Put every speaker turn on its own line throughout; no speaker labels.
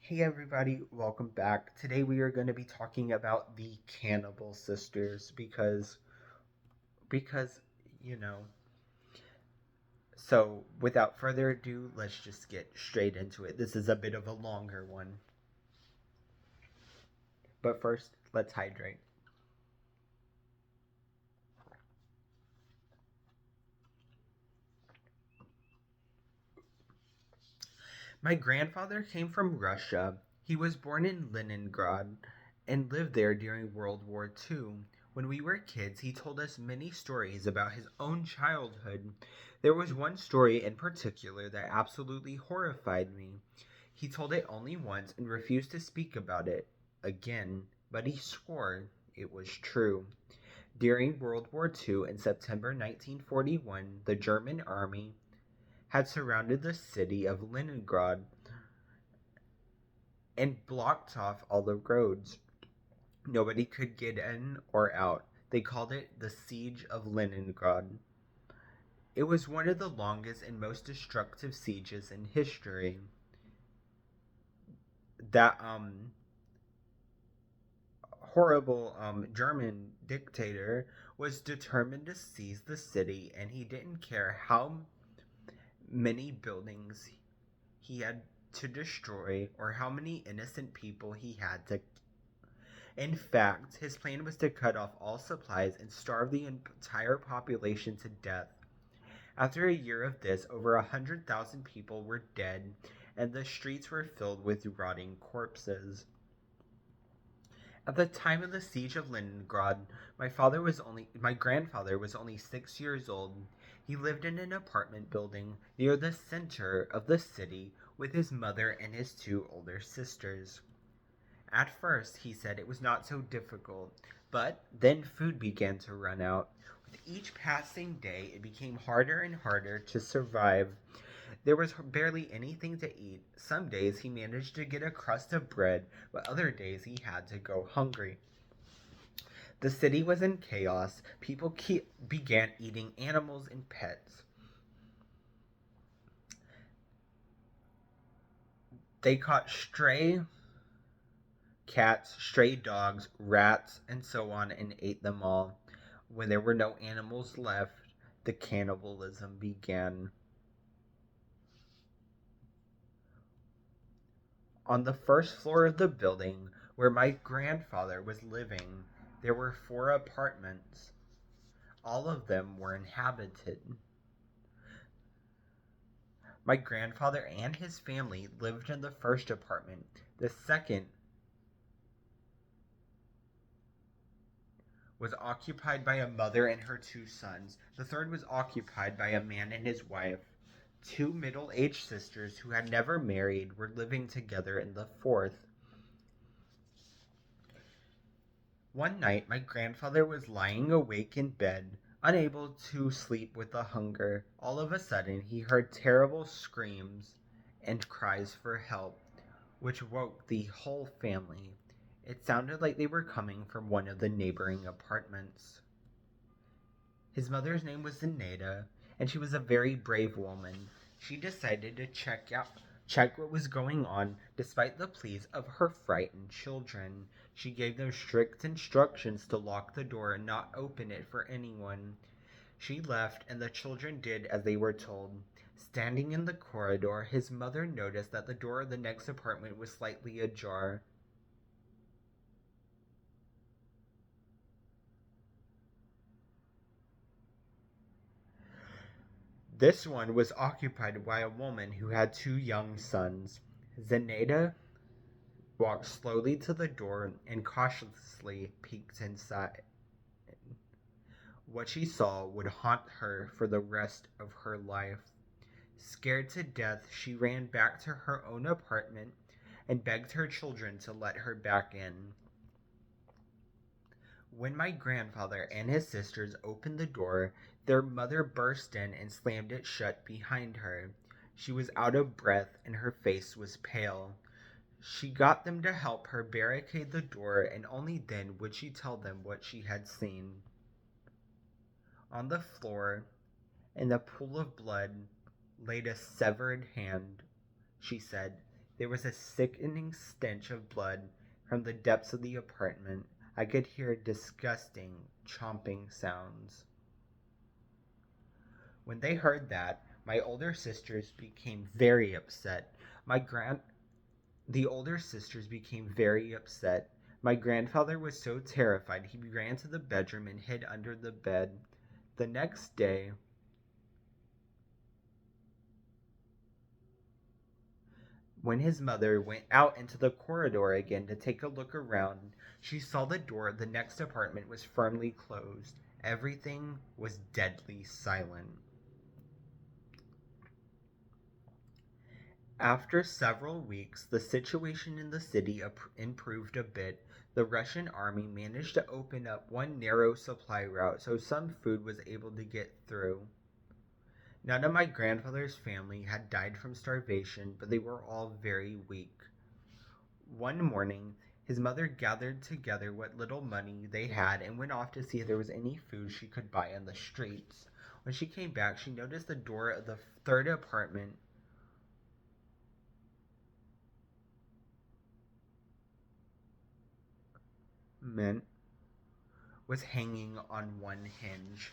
Hey everybody, welcome back. Today we are going to be talking about the Cannibal Sisters because you know. So, without further ado, let's just get straight into it. This is a bit of a longer one. But first, let's hydrate. My grandfather came from Russia. He was born in Leningrad and lived there during World War II. When we were kids, he told us many stories about his own childhood. There was one story in particular that absolutely horrified me. He told it only once and refused to speak about it again, but he swore it was true. During World War II in September 1941, the German army had surrounded the city of Leningrad and blocked off all the roads. Nobody could get in or out. They called it the Siege of Leningrad. It was one of the longest and most destructive sieges in history. That horrible German dictator was determined to seize the city, and he didn't care how many buildings he had to destroy or how many innocent people he had to. In fact, his plan was to cut off all supplies and starve the entire population to death. After a year of this, over 100,000 people were dead, and the streets were filled with rotting corpses. At the time of the siege of Leningrad, my grandfather was only 6 years old. He lived in an apartment building near the center of the city with his mother and his two older sisters. At first, he said it was not so difficult, but then food began to run out. With each passing day, it became harder and harder to survive. There was barely anything to eat. Some days he managed to get a crust of bread, but other days he had to go hungry. The city was in chaos. People began eating animals and pets. They caught stray cats, stray dogs, rats, and so on, and ate them all. When there were no animals left, the cannibalism began. On the first floor of the building where my grandfather was living, there were 4 apartments. All of them were inhabited. My grandfather and his family lived in the first apartment. The second was occupied by a mother and her 2 sons. The third was occupied by a man and his wife. 2 middle-aged sisters who had never married were living together in the fourth. One night, my grandfather was lying awake in bed, unable to sleep with the hunger. All of a sudden, he heard terrible screams and cries for help, which woke the whole family. It sounded like they were coming from one of the neighboring apartments. His mother's name was Zenaida, and she was a very brave woman. She decided to check what was going on despite the pleas of her frightened children. She gave them strict instructions to lock the door and not open it for anyone. She left, and the children did as they were told. Standing in the corridor, his mother noticed that the door of the next apartment was slightly ajar. This one was occupied by a woman who had 2 young sons. Zenaida walked slowly to the door and cautiously peeked inside. What she saw would haunt her for the rest of her life. Scared to death, she ran back to her own apartment and begged her children to let her back in. When my grandfather and his sisters opened the door, their mother burst in and slammed it shut behind her. She was out of breath and her face was pale. She got them to help her barricade the door, and only then would she tell them what she had seen. On the floor, in the pool of blood, laid a severed hand. She said, There was a sickening stench of blood from the depths of the apartment. I could hear disgusting chomping sounds. When they heard that, my older sisters became very upset. My grand The older sisters became very upset. My grandfather was so terrified he ran to the bedroom and hid under the bed. The next day, when his mother went out into the corridor again to take a look around, she saw the door of the next apartment was firmly closed. Everything was deadly silent. After several weeks, the situation in the city improved a bit. The Russian army managed to open up one narrow supply route so some food was able to get through. None of my grandfather's family had died from starvation, but they were all very weak. One morning, his mother gathered together what little money they had and went off to see if there was any food she could buy on the streets. When she came back, she noticed the door of the third apartment was hanging on one hinge.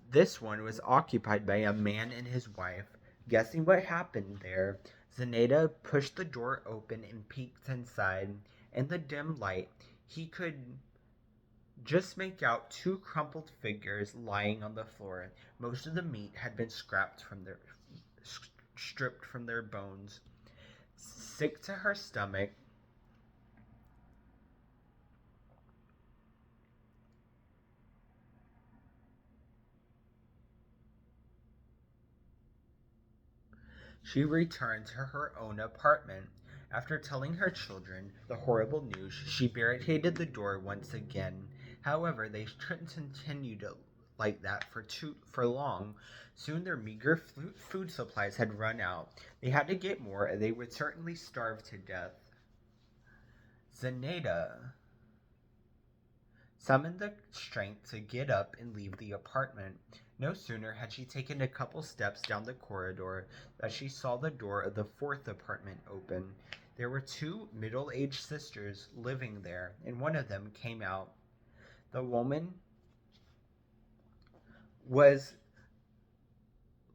This one was occupied by a man and his wife. Guessing what happened there, Zaneta pushed the door open and peeked inside. In the dim light, he could just make out two crumpled figures lying on the floor. Most of the meat had been stripped from their bones. Sick to her stomach, she returned to her own apartment. After telling her children the horrible news, she barricaded the door once again. However, they couldn't continue to like that for long. Soon their meager food supplies had run out. They had to get more, and they would certainly starve to death. Zaneta summoned the strength to get up and leave the apartment. No sooner had she taken a couple steps down the corridor than she saw the door of the fourth apartment open. There were two middle-aged sisters living there, and one of them came out. The woman was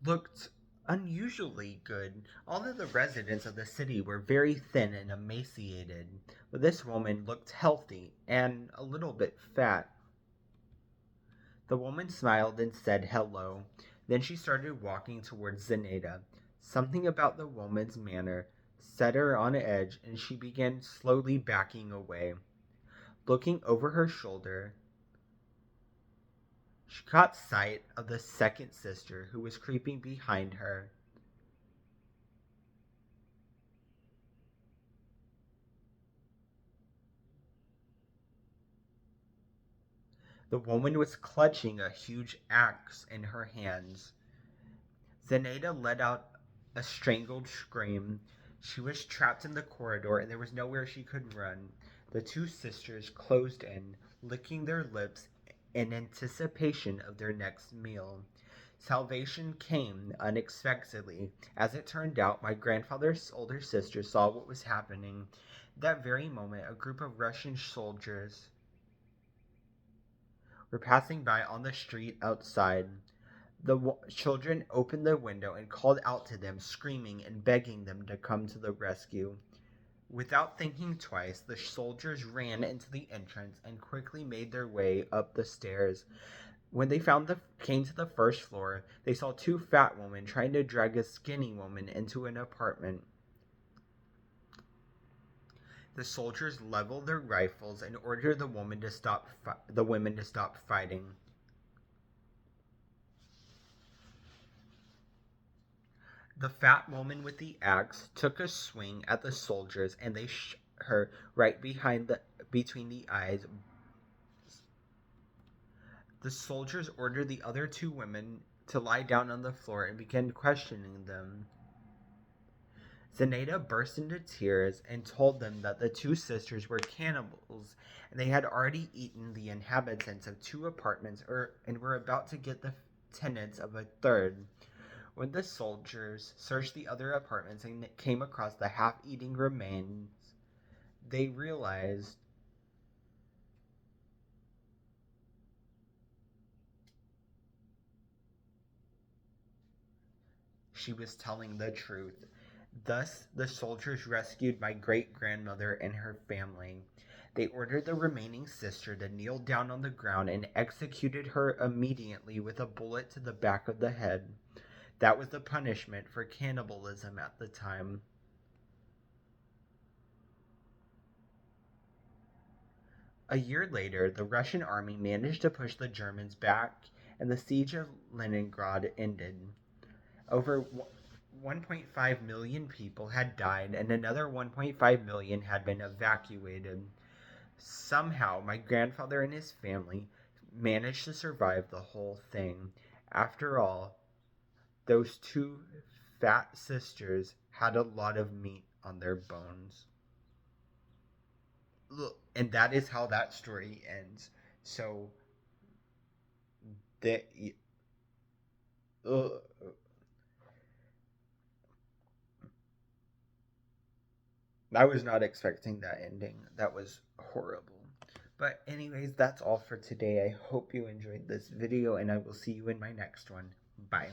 looked unusually good. All of the residents of the city were very thin and emaciated, but this woman looked healthy and a little bit fat. The woman smiled and said hello. Then she started walking towards Zaneta. Something about the woman's manner set her on edge, and she began slowly backing away. Looking over her shoulder, she caught sight of the second sister, who was creeping behind her. The woman was clutching a huge axe in her hands. Zenaida let out a strangled scream. She was trapped in the corridor, and there was nowhere she could run. The two sisters closed in, licking their lips in anticipation of their next meal. Salvation came unexpectedly. As it turned out, my grandfather's older sister saw what was happening. That very moment, a group of Russian soldiers were passing by on the street outside. The children opened the window and called out to them, screaming and begging them to come to the rescue. Without thinking twice, the soldiers ran into the entrance and quickly made their way up the stairs. When they came to the first floor, they saw two fat women trying to drag a skinny woman into an apartment. The soldiers leveled their rifles and ordered the women to stop fighting. The fat woman with the axe took a swing at the soldiers, and they shot her right between the eyes. The soldiers ordered the other two women to lie down on the floor and began questioning them. Zenaida burst into tears and told them that the two sisters were cannibals, and they had already eaten the inhabitants of two apartments and were about to get the tenants of a third. When the soldiers searched the other apartments and came across the half-eaten remains, they realized she was telling the truth. Thus, the soldiers rescued my great-grandmother and her family. They ordered the remaining sister to kneel down on the ground and executed her immediately with a bullet to the back of the head. That was the punishment for cannibalism at the time. A year later, the Russian army managed to push the Germans back, and the siege of Leningrad ended. Over 1.5 million people had died, and another 1.5 million had been evacuated. Somehow, my grandfather and his family managed to survive the whole thing. After all, those two fat sisters had a lot of meat on their bones. Look, and that is how that story ends. So, the uh, I was not expecting that ending. That was horrible. But anyways, that's all for today. I hope you enjoyed this video, and I will see you in my next one. Bye.